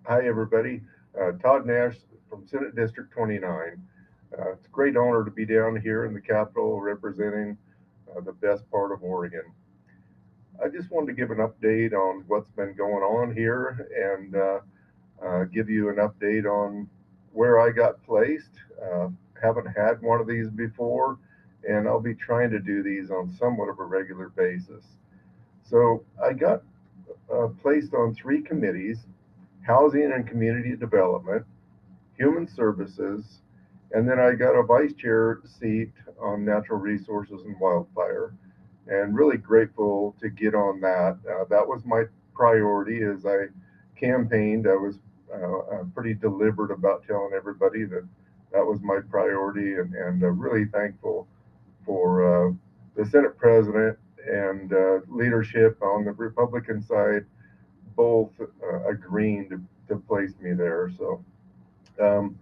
Hi, everybody. Todd Nash from Senate District 29. It's a great honor to be down here in the Capitol representing the best part of Oregon. I just wanted to give an update on what's been going on here and give you an update on where I got placed. Haven't had one of these before, and I'll be trying to do these on somewhat of a regular basis. So I got placed on three committees: Housing and Community Development, Human Services, and then I got a vice chair seat on Natural Resources and Wildfire. And really grateful to get on that. That was my priority as I campaigned. I was pretty deliberate about telling everybody that that was my priority, and really thankful for the Senate president and leadership on the Republican side both agreeing to place me there. So um,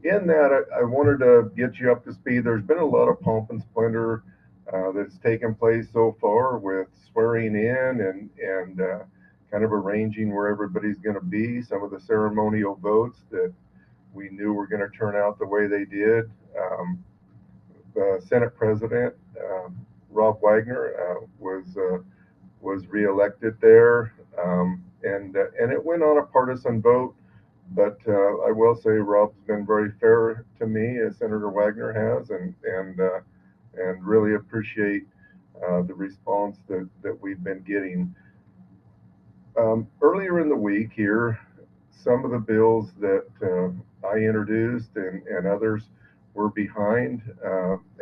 in that, I wanted to get you up to speed. There's been a lot of pomp and splendor that's taken place so far with swearing in and kind of arranging where everybody's going to be. Some of the ceremonial votes that we knew were going to turn out the way they did. The Senate President Rob Wagner was reelected there, and it went on a partisan vote. But I will say Rob's been very fair to me, as Senator Wagner has, and really appreciate the response that we've been getting. Earlier in the week here, some of the bills that I introduced and others were behind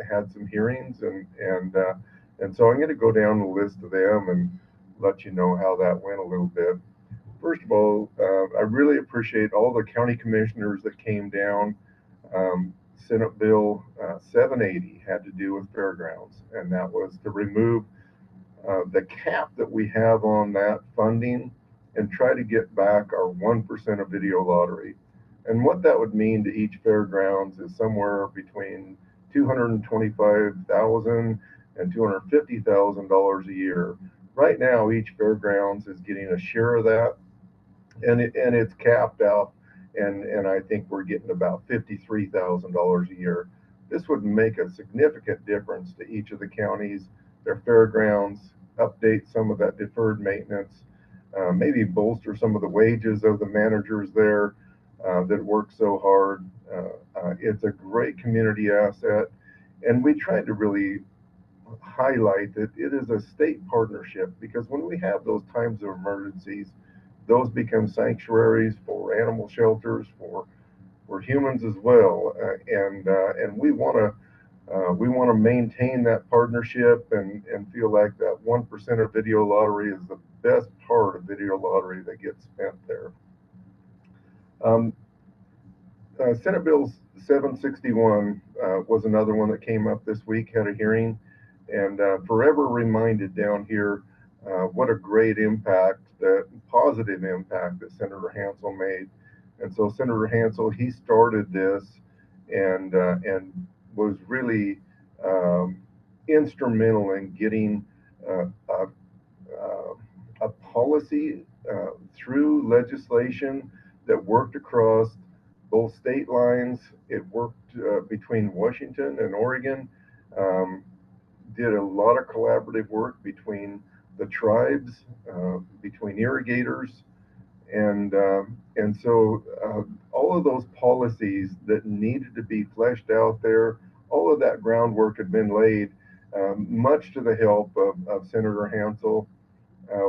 had some hearings, and so I'm going to go down the list of them and let you know how that went a little bit. First of all, I really appreciate all the county commissioners that came down. Senate Bill 780 had to do with fairgrounds, and that was to remove the cap that we have on that funding and try to get back our 1% of video lottery. And what that would mean to each fairgrounds is somewhere between $225,000 and $250,000 a year. Right now, each fairgrounds is getting a share of that, and it's capped out, and I think we're getting about $53,000 a year. This would make a significant difference to each of the counties, their fairgrounds, update some of that deferred maintenance, maybe bolster some of the wages of the managers there that work so hard. It's a great community asset, and we tried to really highlight that it is a state partnership, because when we have those times of emergencies, those become sanctuaries for animal shelters, for humans as well, and we want to maintain that partnership and feel like that 1% of video lottery is the best part of video lottery that gets spent there. Um, Senate Bill 761 was another one that came up this week, had a hearing, and forever reminded down here what a great impact, that positive impact that Senator Hansel made. And so Senator Hansel, he started this and was really instrumental in getting uh, a, a policy through legislation that worked across both state lines. It worked between Washington and Oregon. Um, did a lot of collaborative work between the tribes, between irrigators, and so all of those policies that needed to be fleshed out there, all of that groundwork had been laid, much to the help of Senator Hansel.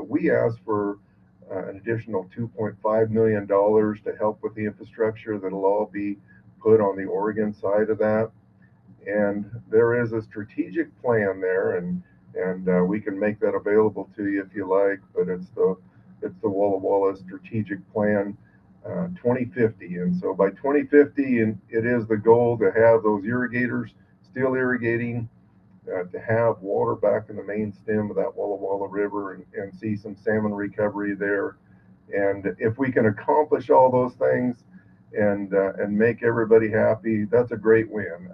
We asked for an additional $2.5 million to help with the infrastructure that'll all be put on the Oregon side of that. And there is a strategic plan there, and we can make that available to you if you like. But it's the Walla Walla Strategic Plan 2050, and so by 2050, and it is the goal to have those irrigators still irrigating, to have water back in the main stem of that Walla Walla River, and see some salmon recovery there. And if we can accomplish all those things and make everybody happy, that's a great win.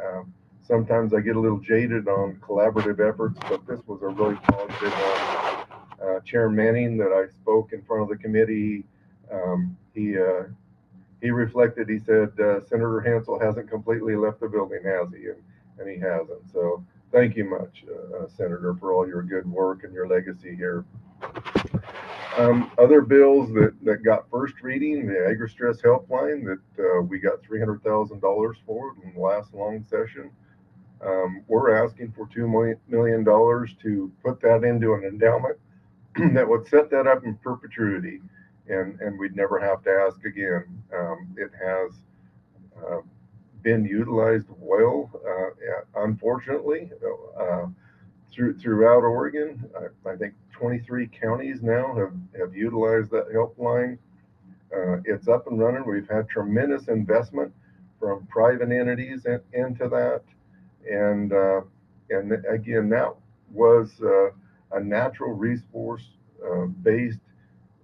Sometimes I get a little jaded on collaborative efforts, but this was a really positive one. Chair Manning, that I spoke in front of the committee, um, he uh, he reflected. He said, Senator Hansel hasn't completely left the building, has he? And he hasn't. So thank you much, Senator, for all your good work and your legacy here. Other bills that got first reading, the agri-stress helpline that we got $300,000 for in the last long session. We're asking for $2 million to put that into an endowment that would set that up in perpetuity, and we'd never have to ask again. It has uh, been utilized well, unfortunately, throughout Oregon. I think 23 counties now have utilized that helpline. It's up and running. We've had tremendous investment from private entities into that, and again, that was a natural resource based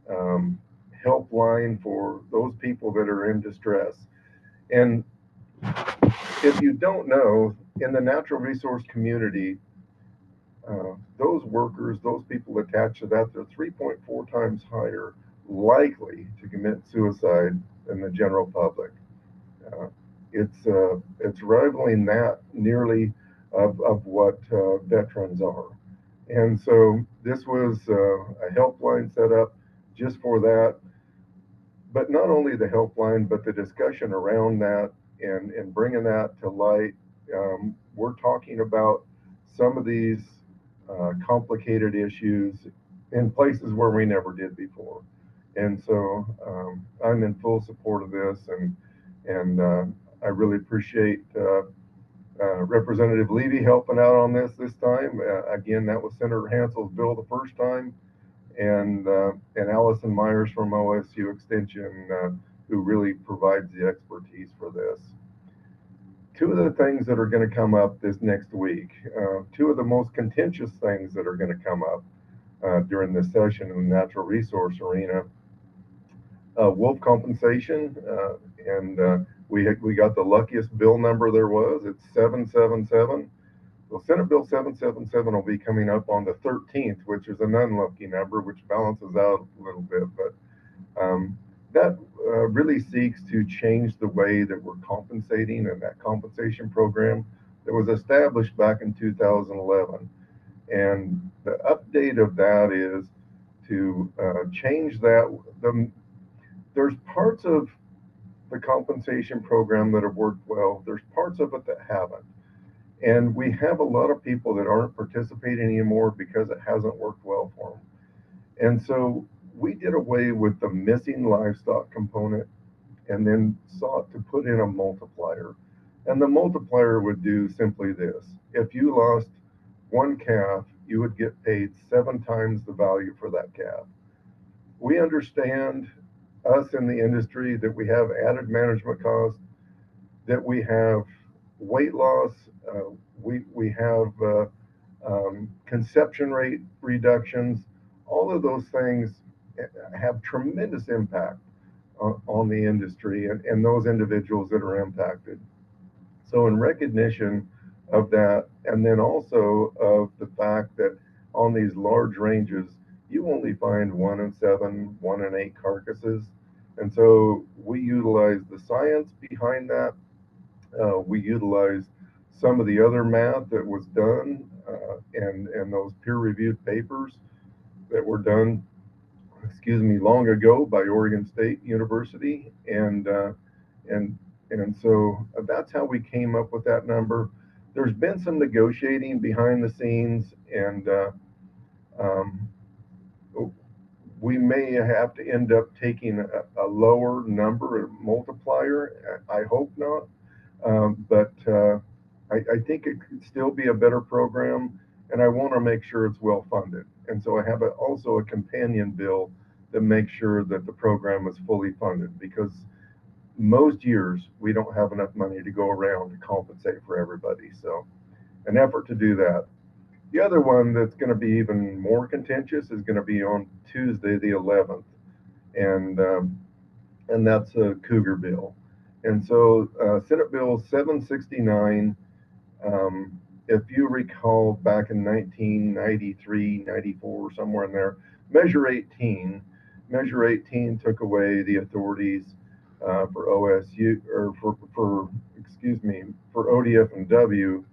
um, helpline for those people that are in distress. And if you don't know, in the natural resource community, those workers, those people attached to that, they're 3.4 times higher likely to commit suicide than the general public. Uh, it's rivaling that nearly of what veterans are. And so this was a helpline set up just for that. But not only the helpline, but the discussion around that and bringing that to light. We're talking about some of these complicated issues in places where we never did before. And so I'm in full support of this, and I really appreciate Representative Levy helping out on this time. Again, that was Senator Hansel's bill the first time, and Allison Myers from OSU Extension, who really provides the expertise for this. Two of the things that are going to come up this next week, two of the most contentious things that are going to come up during this session in the natural resource arena, wolf compensation, and we got the luckiest bill number there was. It's 777. Well, Senate Bill 777 will be coming up on the 13th, which is an unlucky number, which balances out a little bit. But that really seeks to change the way that we're compensating, and that compensation program that was established back in 2011. And the update of that is to change that. There's parts of the compensation program that have worked well. There's parts of it that haven't. And we have a lot of people that aren't participating anymore because it hasn't worked well for them. And so we did away with the missing livestock component and then sought to put in a multiplier. And the multiplier would do simply this. If you lost one calf, you would get paid 7 times the value for that calf. We understand, us in the industry, that we have added management costs, that we have weight loss, we have conception rate reductions. All of those things have tremendous impact on the industry and those individuals that are impacted. So in recognition of that, and then also of the fact that on these large ranges, you only find 1 in 7, 1 in 8 carcasses. And so we utilize the science behind that. We utilize some of the other math that was done and those peer-reviewed papers that were done, long ago by Oregon State University, and so that's how we came up with that number. There's been some negotiating behind the scenes, and um, we may have to end up taking a lower number, a multiplier. I hope not, but I think it could still be a better program, and I want to make sure it's well funded. And so I have also a companion bill that makes sure that the program is fully funded, because most years we don't have enough money to go around to compensate for everybody. So an effort to do that. The other one that's going to be even more contentious is going to be on Tuesday, the 11th, and that's a Cougar bill. And so Senate Bill 769 If you recall, back in 1993, 94, somewhere in there, Measure 18, Measure 18 took away the authorities for OSU, or excuse me, for ODF and W,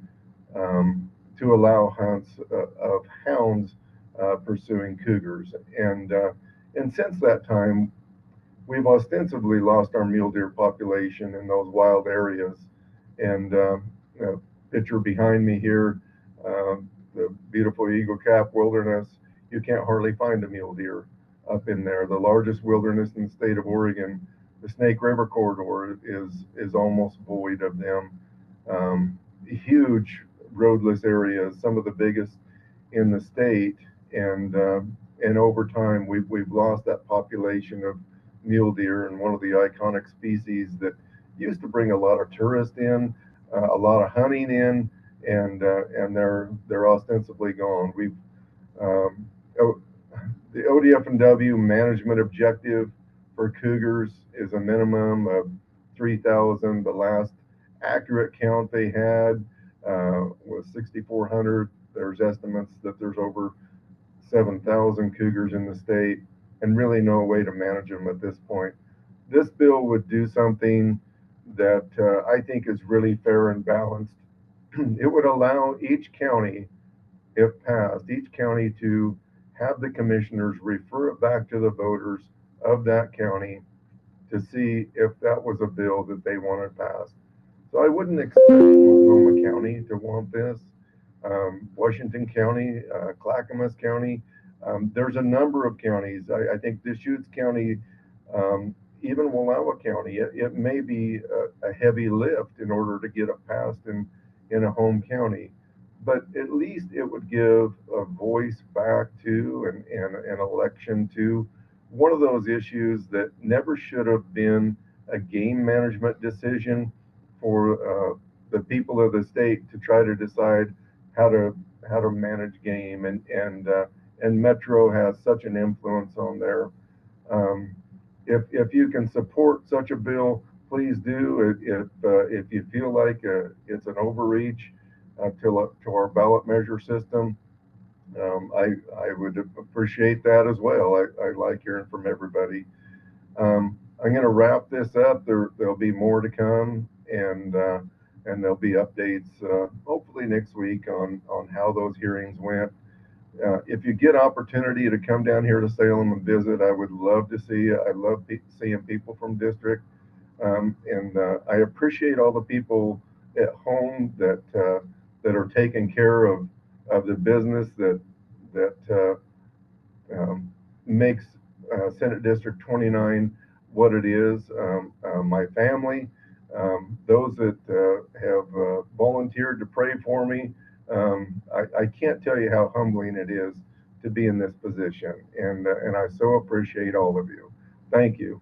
to allow hunts of hounds pursuing cougars. And since that time, we've ostensibly lost our mule deer population in those wild areas. And picture behind me here, the beautiful Eagle Cap Wilderness, you can't hardly find a mule deer up in there. The largest wilderness in the state of Oregon, the Snake River corridor, is almost void of them. Huge roadless areas, some of the biggest in the state, and over time we've lost that population of mule deer, and one of the iconic species that used to bring a lot of tourists in, a lot of hunting in, and they're ostensibly gone. We've um, the ODF and W management objective for cougars is a minimum of 3,000. The last accurate count they had was 6,400. There's estimates that there's over 7,000 cougars in the state, and really no way to manage them at this point. This bill would do something that I think is really fair and balanced. It would allow each county, if passed, each county to have the commissioners refer it back to the voters of that county to see if that was a bill that they wanted passed. So I wouldn't expect Multnomah County to want this. Washington County, Clackamas County. There's a number of counties. I think Deschutes County, even Wallowa County, it may be a heavy lift in order to get it passed in a home county. But at least it would give a voice back to and an election to one of those issues that never should have been a game management decision for the people of the state to try to decide how to manage game, and Metro has such an influence on there. Um, if you can support such a bill, please do. If you feel like it's an overreach to our ballot measure system, I would appreciate that as well. I like hearing from everybody. I'm going to wrap this up. There'll be more to come, and there'll be updates hopefully next week on how those hearings went. If you get opportunity to come down here to Salem and visit, I would love to see you. I love seeing people from district, and I appreciate all the people at home that are taking care of the business that makes Senate District 29 what it is. My family, those that have volunteered to pray for me. I can't tell you how humbling it is to be in this position, and I so appreciate all of you. Thank you.